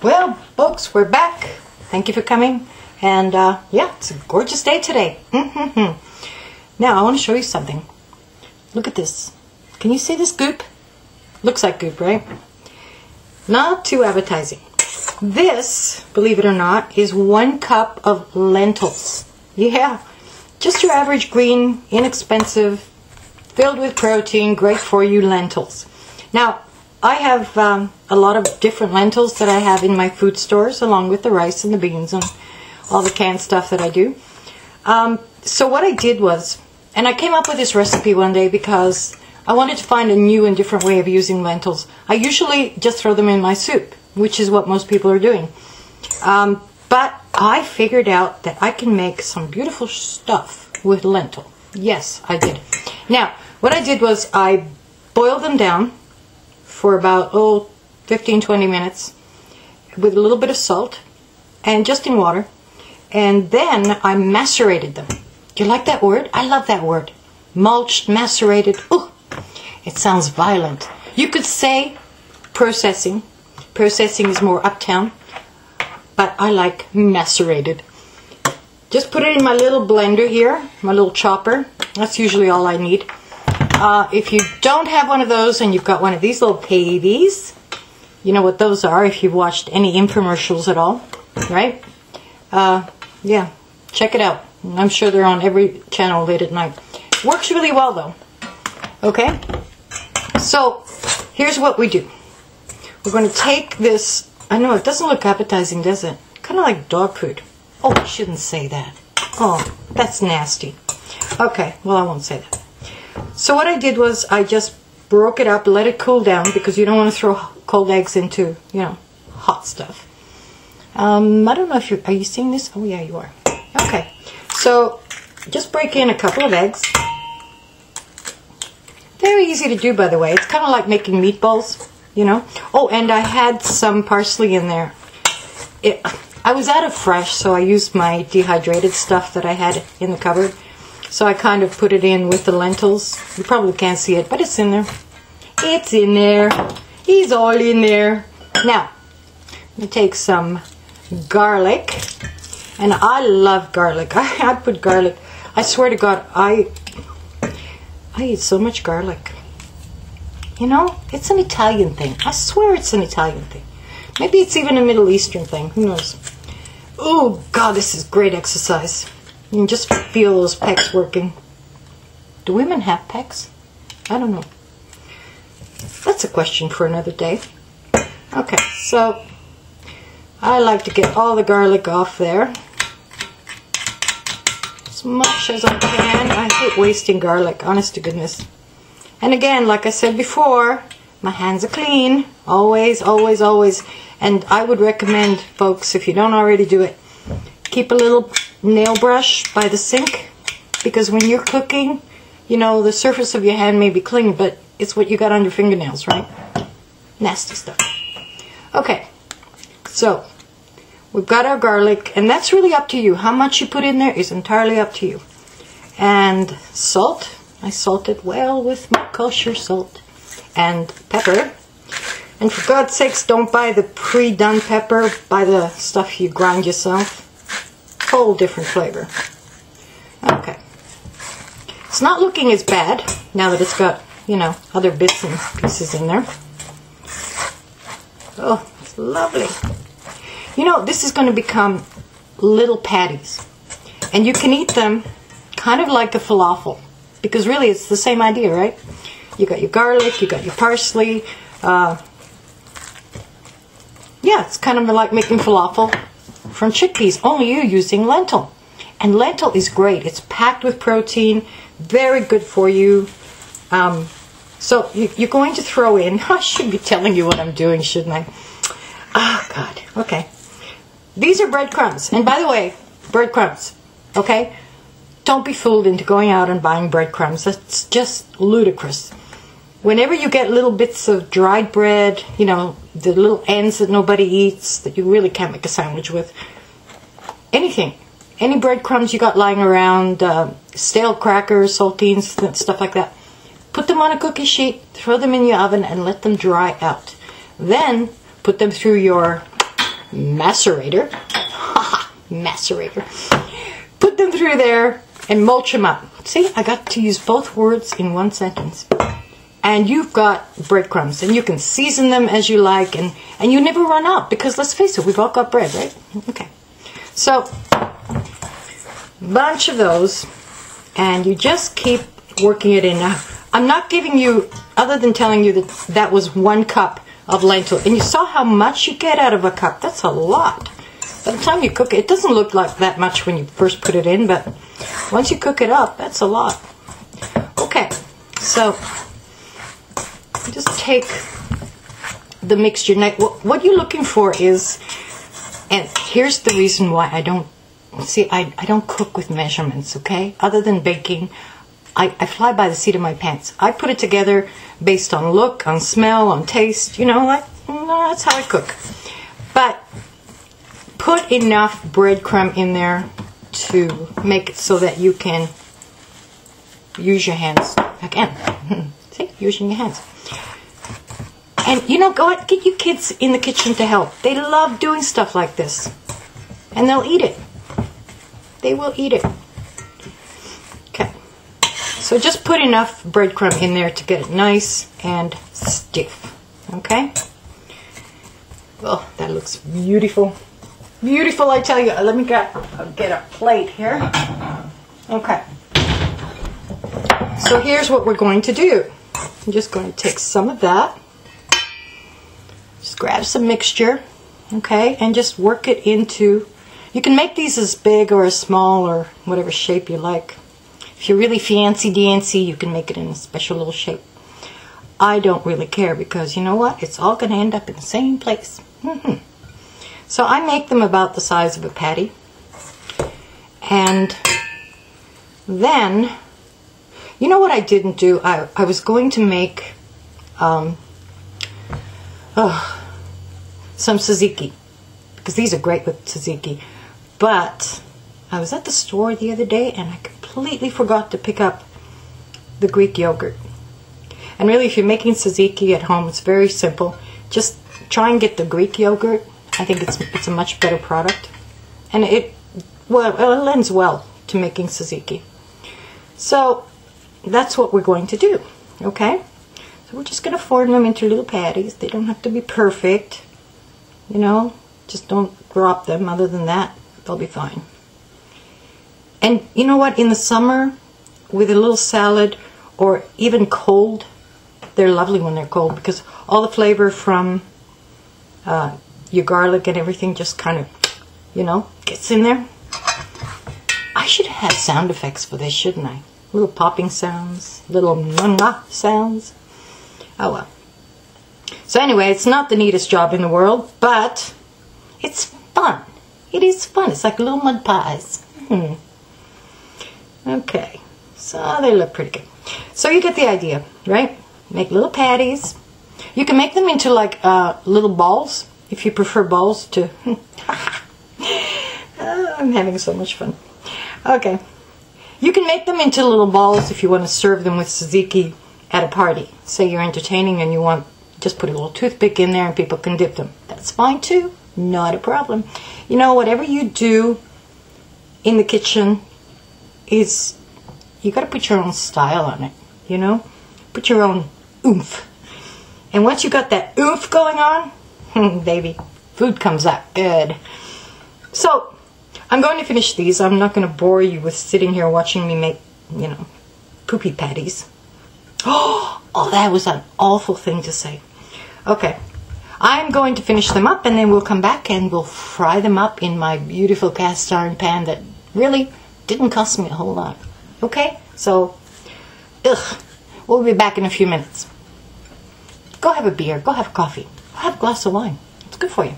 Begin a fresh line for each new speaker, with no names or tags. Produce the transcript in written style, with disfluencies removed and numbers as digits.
Well, folks, we're back. Thank you for coming. And yeah, it's a gorgeous day today. Now, I want to show you something. Look at this. Can you see this goop? Looks like goop, right? Not too appetizing. This, believe it or not, is 1 cup of lentils. Yeah, just your average green, inexpensive, filled with protein, great for you lentils. Now, I have a lot of different lentils that I have in my food stores, along with the rice and the beans and all the canned stuff that I do. So what I did was, and I came up with this recipe one day because I wanted to find a new and different way of using lentils. I usually just throw them in my soup, which is what most people are doing. But I figured out that I can make some beautiful stuff with lentil. Yes, I did. Now, what I did was I boiled them down for about 15-20 minutes with a little bit of salt and just in water, and then I macerated them. Do you like that word? I love that word. Mulched, macerated. Ooh, it sounds violent. You could say processing. Processing is more uptown, but I like macerated. Just put it in my little blender here, my little chopper. That's usually all I need. If you don't have one of those and you've got one of these little Patties, you know what those are if you've watched any infomercials at all, right? Yeah, check it out. I'm sure they're on every channel late at night. Works really well though. Okay? So, here's what we do. We're going to take this. I know it doesn't look appetizing, does it? Kind of like dog food. Oh, I shouldn't say that. Oh, that's nasty. Okay, well, I won't say that. So what I did was I just broke it up, let it cool down, because you don't want to throw cold eggs into, you know, hot stuff. I don't know if are you seeing this? Oh yeah, you are. Okay, so just break in a couple of eggs. Very easy to do, by the way. It's kind of like making meatballs, you know. Oh, and I had some parsley in there. I was out of fresh, so I used my dehydrated stuff that I had in the cupboard. So I kind of put it in with the lentils. You probably can't see it, but it's in there. It's in there. He's all in there. Now, I'm going to take some garlic. And I love garlic. I put garlic. I swear to God, I eat so much garlic. You know, it's an Italian thing. I swear it's an Italian thing. Maybe it's even a Middle Eastern thing. Who knows? Oh, God, this is great exercise. You can just feel those pecs working. Do women have pecs? I don't know. That's a question for another day. Okay, so I like to get all the garlic off there. As much as I can. I hate wasting garlic, honest to goodness. And again, like I said before, my hands are clean. Always, always, always. And I would recommend, folks, if you don't already do it, keep a little nail brush by the sink, because when you're cooking, you know, the surface of your hand may be clean, but it's what you got on your fingernails, right? Nasty stuff. Okay, so we've got our garlic, and that's really up to you. How much you put in there is entirely up to you. And salt. I salt it well with my kosher salt. And pepper. And for God's sakes, don't buy the pre-done pepper. Buy the stuff you grind yourself. Whole different flavor. Okay. It's not looking as bad now that it's got, you know, other bits and pieces in there. Oh, it's lovely. You know, this is going to become little patties. And you can eat them kind of like a falafel. Because really it's the same idea, right? You got your garlic, you got your parsley. Yeah, it's kind of like making falafel from chickpeas, only you're using lentil. And lentil is great. It's packed with protein, very good for you. So you're going to throw in, I should be telling you what I'm doing, shouldn't I? Oh, God. Okay. These are breadcrumbs. And by the way, breadcrumbs, okay? Don't be fooled into going out and buying breadcrumbs. That's just ludicrous. Whenever you get little bits of dried bread, you know, the little ends that nobody eats, that you really can't make a sandwich with, anything, any breadcrumbs you got lying around, stale crackers, saltines, stuff like that, put them on a cookie sheet, throw them in your oven, and let them dry out. Then put them through your macerator. Macerator. Put them through there and mulch them up. See, I got to use both words in one sentence. And you've got breadcrumbs, and you can season them as you like, and you never run out, because let's face it, we've all got bread, right? Okay. So, bunch of those, and you just keep working it in. Now, I'm not giving you, other than telling you that that was 1 cup of lentil, and you saw how much you get out of a cup. That's a lot. By the time you cook it, it doesn't look like that much when you first put it in, but once you cook it up, that's a lot. Okay, so just take the mixture. Now, what you're looking for is, and here's the reason why I don't cook with measurements, okay? Other than baking, I fly by the seat of my pants. I put it together based on look, on smell, on taste, you know, that's how I cook. But put enough breadcrumb in there to make it so that you can use your hands again. See, using your hands. And you know, go out, get your kids in the kitchen to help. They love doing stuff like this. And they'll eat it. They will eat it. Okay. So just put enough breadcrumb in there to get it nice and stiff. Okay? Oh, that looks beautiful. Beautiful, I tell you. Let me get a plate here. Okay. So here's what we're going to do. I'm just going to take some of that. Just grab some mixture, okay, and just work it into, you can make these as big or as small or whatever shape you like. If you're really fancy-dancy, you can make it in a special little shape. I don't really care, because you know what? It's all going to end up in the same place. So I make them about the size of a patty. And then, you know what I didn't do? I was going to make some tzatziki, because these are great with tzatziki. But I was at the store the other day and I completely forgot to pick up the Greek yogurt. And really, if you're making tzatziki at home, it's very simple. Just try and get the Greek yogurt. I think it's a much better product, and it lends well to making tzatziki. So that's what we're going to do. Okay. So we're just going to form them into little patties. They don't have to be perfect, you know, just don't drop them. Other than that, they'll be fine. And you know what, in the summer, with a little salad, or even cold, they're lovely when they're cold, because all the flavor from your garlic and everything just kind of, you know, gets in there. I should have sound effects for this, shouldn't I? Little popping sounds, little mwah sounds. Oh well. So anyway, it's not the neatest job in the world, but it's fun. It is fun. It's like little mud pies. Okay, so they look pretty good. So you get the idea, right? Make little patties. You can make them into like little balls, if you prefer balls to... I'm having so much fun. Okay. You can make them into little balls if you want to serve them with tzatziki at a party. Say you're entertaining and you want, just put a little toothpick in there and people can dip them. That's fine too. Not a problem. You know, whatever you do in the kitchen is, you got to put your own style on it, you know? Put your own oomph. And once you got that oomph going on, baby, food comes out good. So, I'm going to finish these. I'm not going to bore you with sitting here watching me make, you know, poopy patties. Oh, that was an awful thing to say. Okay, I'm going to finish them up, and then we'll come back and we'll fry them up in my beautiful cast iron pan that really didn't cost me a whole lot. Okay, so, we'll be back in a few minutes. Go have a beer, go have coffee, go have a glass of wine. It's good for you.